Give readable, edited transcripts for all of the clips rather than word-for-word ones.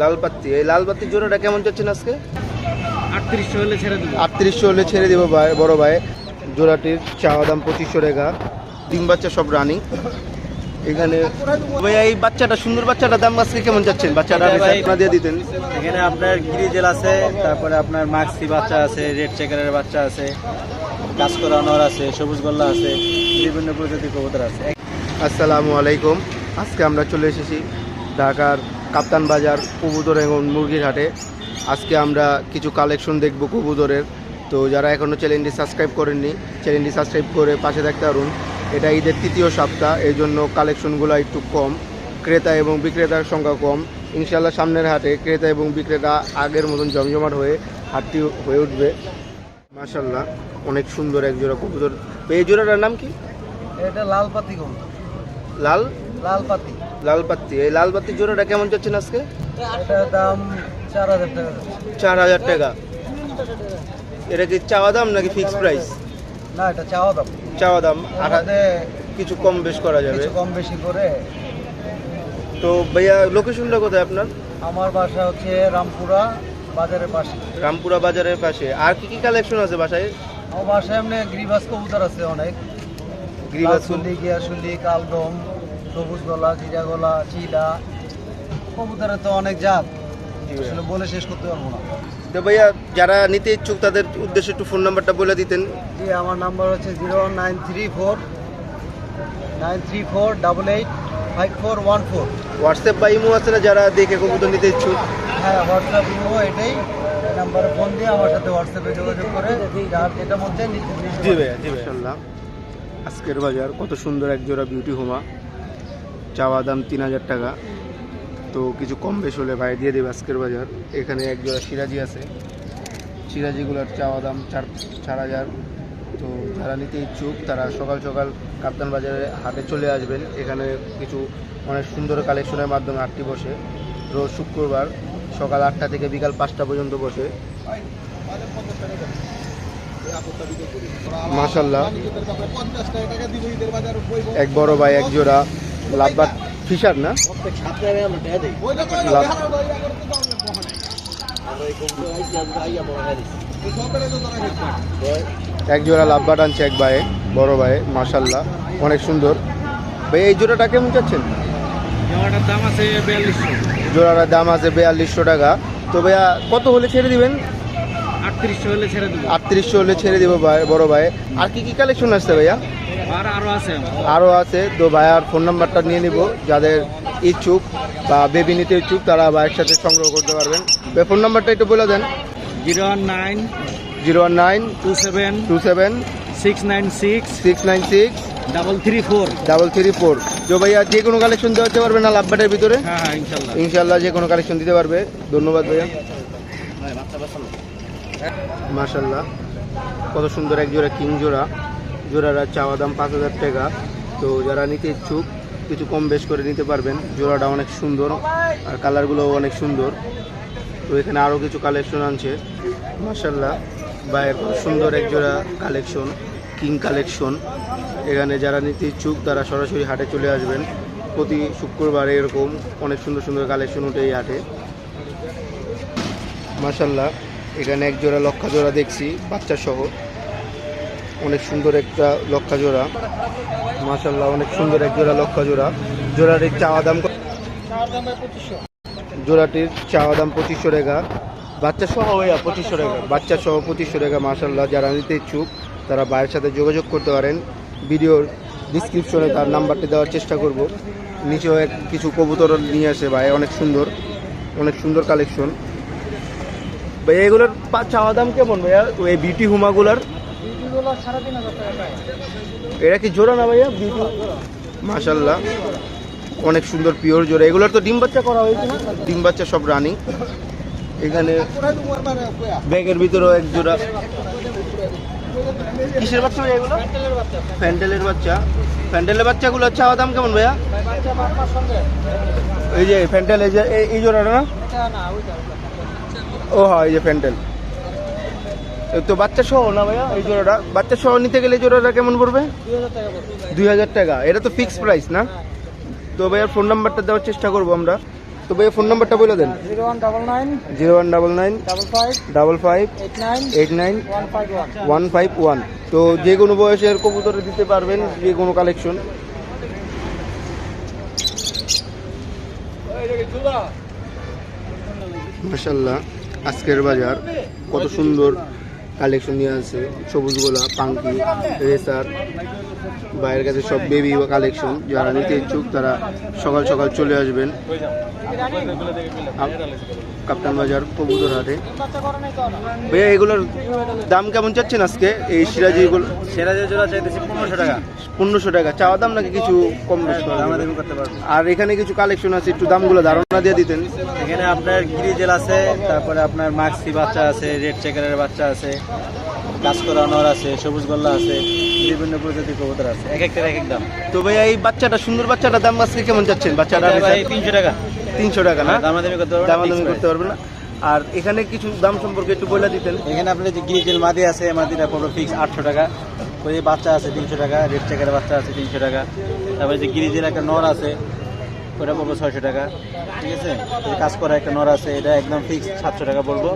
লাল পাত্তি, এই লাল পাত্তির জোড়াটা কেমন চাচ্ছেন আজকে? 3800 হলে ছেড়ে দেবো। 3800 হলে ছেড়ে দেবো ভাই, বড় ভাই। জোড়াটির চাওয়া দাম 2500 টাকা। ডিম বাচ্চা সব রানিং। এখানে ভাইয়া এই বাচ্চাটা, সুন্দর বাচ্চাটার দাম আজকে কেমন চাচ্ছেন? বাচ্চাটা আপনারা দিয়ে দিতেন। এখানে আপনার গ্রিজেল আছে, তারপরে আপনার মাক্সি বাচ্চা আছে, রেড চেকারের বাচ্চা আছে, কাজ করা নর আছে, সবুজ গল্লা আছে, বিভিন্ন প্রজাতির কবুতর আছে। আসসালামু আলাইকুম। আজকে আমরা চলে এসেছি ঢাকার কাপ্তান বাজার কবুতর এবং মুরগির হাটে। আজকে আমরা কিছু কালেকশন দেখব কবুতরের। তো যারা এখনও চ্যানেলটি সাবস্ক্রাইব করেননি, চ্যানেলটি সাবস্ক্রাইব করে পাশে থাকতে পারুন। এটা ঈদের তৃতীয় সপ্তাহ, এই জন্য কালেকশনগুলো একটু কম, ক্রেতা এবং বিক্রেতার সংখ্যা কম। ইনশাল্লাহ সামনের হাটে ক্রেতা এবং বিক্রেতা আগের মতন জমজমাট হয়ে হাটটি হয়ে উঠবে। মাশাল্লাহ, অনেক সুন্দর এক জোড়া কবুতর। এই জোড়াটার নাম কি? এটা লাল পাতি কবুতর। লাল লাল পাতি, লাল পাত্তি। এই লাল পাত্তির জোড়াটা কেমন চাচ্ছেন আজকে? এটার দাম 4000 টাকা। 4000 টাকা। এটা কি চাওয়া দাম নাকি ফিক্স প্রাইস? না, এটা চাওয়া দাম। চাওয়া দাম। আঠাতে কিছু কম বেশ করা যাবে। কিছু কম বেশি করে। তো ভাইয়া লোকেশনটা কোথায় আপনার? আমার বাসা হচ্ছে রামপুরা বাজারের পাশে। রামপুরা বাজারের পাশে। আর কি কি কালেকশন আছে বাসায়? আমার বাসায় এমনি গ্রিবাস কবুতর আছে অনেক। গ্রিবাস, শুলি, গিয়াশুলি, কালদম, সবুজ গলা, জিরা গলা, চিলা কবুতরের তো অনেক জাত, আসলে বলে শেষ করতে পারবো না। তো ভাইয়া যারা নিতে ইচ্ছুক তাদের উদ্দেশ্যে একটু ফোন নাম্বারটা বলে দিতেন। জি, আমার নাম্বার হচ্ছে 093488541 হোয়াটসঅ্যাপ বা ইমো আছে না যারা দেখে কবুতর নিতে ইচ্ছুক? হ্যাঁ, হোয়াটসঅ্যাপ ইমো এটাই। এই নাম্বারে ফোন দিয়ে আমার সাথে হোয়াটসঅ্যাপে যোগাযোগ করে যার যেটা মধ্যে জি ভাইয়া, জি মাশাআল্লাহ। আজকের বাজার কত সুন্দর এক জোড়া বিউটি হোমা, চাওয়া দাম 3000 টাকা। তো কিছু কম বেশ হলে ভাই দিয়ে দেবে আজকের বাজার। এখানে এক জোড়া সিরাজি আছে, সিরাজিগুলোর চাওয়া দাম 4000। তো যারা নিতে ইচ্ছুক তারা সকাল সকাল কাপ্তান বাজারে হাটে চলে আসবেন। এখানে কিছু অনেক সুন্দর কালেকশনের মাধ্যমে হাটটি বসে। রোজ শুক্রবার সকাল 8টা থেকে বিকাল 5টা পর্যন্ত বসে। মাশাআল্লাহ, এক বড় ভাই এক জোড়া লাভবাট ফিশার না, এক জোড়া লাভবাট আনছে এক ভাই, বড় ভাই। মাশাআল্লাহ, অনেক সুন্দর। ভাই এই জোড়াটা কেমন চাচ্ছেন? জোড়াটার দাম আছে 4200। জোড়াটার দাম আছে 4200 টাকা। তো ভাইয়া কত হলে ছেড়ে দিবেন? 3800 হলে ছেড়ে দেবো। 3800 হলে ছেড়ে দিব ভাই, বড় ভাই। আর কি কি কালেকশন আসছে ভাইয়া? আরো আছে। আরও আছে। তো ভাইয়ার ফোন নাম্বারটা নিয়ে নিব, যাদের ইচ্ছুক বা বেবি নিতে ইচ্ছুক তারা ভাইয়ের সাথে সংগ্রহ করতে পারবেন। ভাই ফোন নাম্বারটা একটু বলে দেন। 019 019 27 27 696 696 334। 334। তো ভাইয়া যে কোনো কালেকশন দিতে পারবে না লাভবাটের ভিতরে? হ্যাঁ হ্যাঁ, ইনশাল্লাহ। ইনশাল্লাহ যে কোনো কালেকশন দিতে পারবে। ধন্যবাদ ভাইয়া। মাশাল্লাহ, কত সুন্দর এক জোড়া কিং জোড়া। জোড়াটা চাওয়া দাম 5000 টাকা। তো যারা নিতে ইচ্ছুক কিছু কম বেশ করে নিতে পারবেন। জোড়াটা অনেক সুন্দর আর কালারগুলোও অনেক সুন্দর। তো এখানে আরও কিছু কালেকশন আনছে। মাশাল্লাহ, ভাইয়ের কত সুন্দর এক জোড়া কালেকশন, কিং কালেকশন। এখানে যারা নিতে ইচ্ছুক তারা সরাসরি হাটে চলে আসবেন। প্রতি শুক্রবার এরকম অনেক সুন্দর সুন্দর কালেকশন উঠে এই হাটে। মাশাল্লাহ, এখানে এক জোড়া লক্ষা জোড়া দেখছি বাচ্চা সহ, অনেক সুন্দর একটা লক্ষা জোড়া। মাশাল্লাহ, অনেক সুন্দর এক জোড়া লক্ষা জোড়া। জোড়াটির চাওয়া দাম, জোড়াটির চাওয়া দাম 2500 টাকা। বাচ্চা সহ ভাইয়া 2500 টাকা, বাচ্চা সহ 2500 টাকা। মাশাল্লাহ, যারা নিতে ইচ্ছুক তারা ভাইয়ের সাথে যোগাযোগ করতে পারেন। ভিডিওর ডিসক্রিপশনে তার নাম্বারটি দেওয়ার চেষ্টা করব। নিচেও কিছু কবুতর নিয়ে আসে ভাই, অনেক সুন্দর, অনেক সুন্দর কালেকশন। ভাইয়া এগুলোর চাওয়া দাম কেমন ভাইয়া? এই বিউটি হুমাগুলার 3500 টাকা। এরা কি জোড়া না ভাইয়া? বিউটি। মাশাল্লাহ, অনেক সুন্দর পিওর জোড়া। এগুলোর তো ডিম বাচ্চা করা হয়েছে না? ডিম বাচ্চা সব রানিং। এখানে ব্যাগের ভিতরেও এক জোড়া। কিসের বাচ্চা ভাইয়া এগুলো? ফ্যান্ডেলের বাচ্চা। ফ্যান্ডেলের বাচ্চাগুলোর চাওয়া দাম কেমন ভাইয়া? এই যে ফ্যান্ডেল, এই যে এই জোড়াটা না? ও হ্যাঁ, এই যে ফ্যান্ডেল। তো বাচ্চা সহ না ভাইয়া এই জোড়াটা? বাচ্চা সহ নিতে গেলে জোড়াটা কেমন পড়বে? 2000 টাকা। এটা তো ফিক্সড প্রাইস না? তো ভাইয়ার ফোন নাম্বারটা দেওয়ার চেষ্টা করবো আমরা। তো ভাইয়া ফোন নাম্বারটা বলে দেন। 0199 0199 55 55 89 89 151। 151। তো যে কোনো বয়সের কবুতরে দিতে পারবেন, যে কোনো কালেকশন। মাশাআল্লাহ, আজকের বাজার কত সুন্দর কালেকশন নিয়ে আছে। সবুজ গোলা, পাঙ্কি, রেসার, বাইরের কাছে সব বেবি কালেকশন। যারা নিতে ইচ্ছুক তারা সকাল সকাল চলে আসবেন কাপ্তান বাজার কবুতর হাটে। ভাইয়া এগুলোর দাম কেমন চাচ্ছেন আজকে? এই সিরাজিগুলো সিরাজের জোড়া চাইতেছি 1500 টাকা। 1500 টাকা চাওয়া দাম, নাকি কিছু কম বেশ করা যাবে? দামাদামি করতে পারবো। আর এখানে কিছু কালেকশন আছে, একটু দামগুলো ধারণা দিয়ে দিতেন। এখানে আপনার গ্রিজেল আছে, তারপরে আপনার মাক্সি বাচ্চা আছে, রেড চেকারের বাচ্চা আছে, কাজ করা নর আছে, সবুজ গল্লা আছে, বিভিন্ন প্রজাতির কবুতর আছে, এক একটার এক এক দাম। তো ভাইয়া এই বাচ্চাটা, সুন্দর বাচ্চাটার দাম আজকে কেমন চাচ্ছেন? বাচ্চাটা ভাই 300 টাকা। 300 টাকা না? দামাদামি করতে পারবো না, দামাদামি fixed করতে পারবেন না। আর এখানে কিছু দাম সম্পর্কে একটু বলে দিতেন। price। এখানে আপনার যে গ্রিজেল মাদি আছে, মাদিটা পড়বে ফিক্স 800 টাকা। ওই যে বাচ্চা আছে 300 টাকা, রেড চেকারের বাচ্চা আছে 300 টাকা। তারপরে যে গ্রিজেল একটা নর আছে, ওটা পড়বো 600 টাকা। ঠিক আছে, এই যে কাজ করা একটা নর আছে, এটা একদম ফিক্স 700 টাকা পড়বো।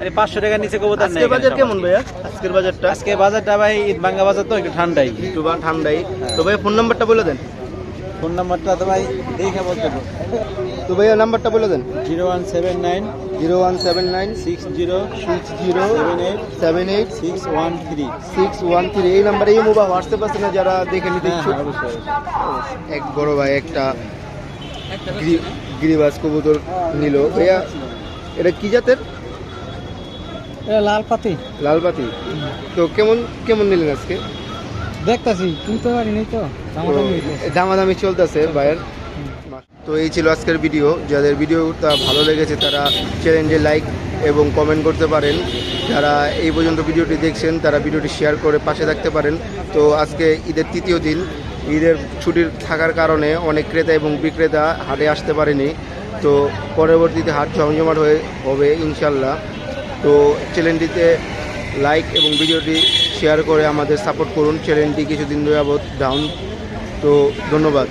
আরে 500 টাকার নিচে কবুতর নেই। আজকের বাজার কেমন ভাইয়া? আজকের বাজারটা আজকে বাজারটা ভাই ঈদ ভাঙ্গা বাজার তো একটু ঠান্ডাই। একটু ঠান্ডাই। তো ভাইয়া ফোন নাম্বারটা বলে দেন। ফোন নাম্বারটা তো ভাই দেখে বলতে হবে। তো ভাইয়া নাম্বারটা বলে দেন। 0179 0179 60 60 78 78 613। 613। এই নাম্বারে ইমো বা হোয়াটসঅ্যাপ আছে না, যারা দেখে নিতে ইচ্ছুক? অবশ্যই। এক বড় ভাই একটা গিরিবাজ কবুতর নিল। ভাইয়া এটা কি জাতের? এটা লাল পাতি। লাল পাতি। তো কেমন কেমন নিলেন আজকে? দেখতাছি কিনতে পারিনি তো, দামাদামি চলতেছে ভাইয়ের। তো এই ছিল আজকের ভিডিও। যাদের ভিডিওটা ভালো লেগেছে তারা চ্যানেলে লাইক এবং কমেন্ট করতে পারেন। যারা এই পর্যন্ত ভিডিওটি দেখছেন তারা ভিডিওটি শেয়ার করে পাশে থাকতে পারেন। তো আজকে ঈদের তৃতীয় দিন, ঈদের ছুটির থাকার কারণে অনেক ক্রেতা এবং বিক্রেতা হাটে আসতে পারেনি। তো পরবর্তীতে হাট জমজমাট হবে ইনশাল্লাহ। তো চ্যানেলটিতে লাইক এবং ভিডিওটি শেয়ার করে আমাদের সাপোর্ট করুন। চ্যানেলটি কিছুদিন যাবত ডাউন। তো ধন্যবাদ।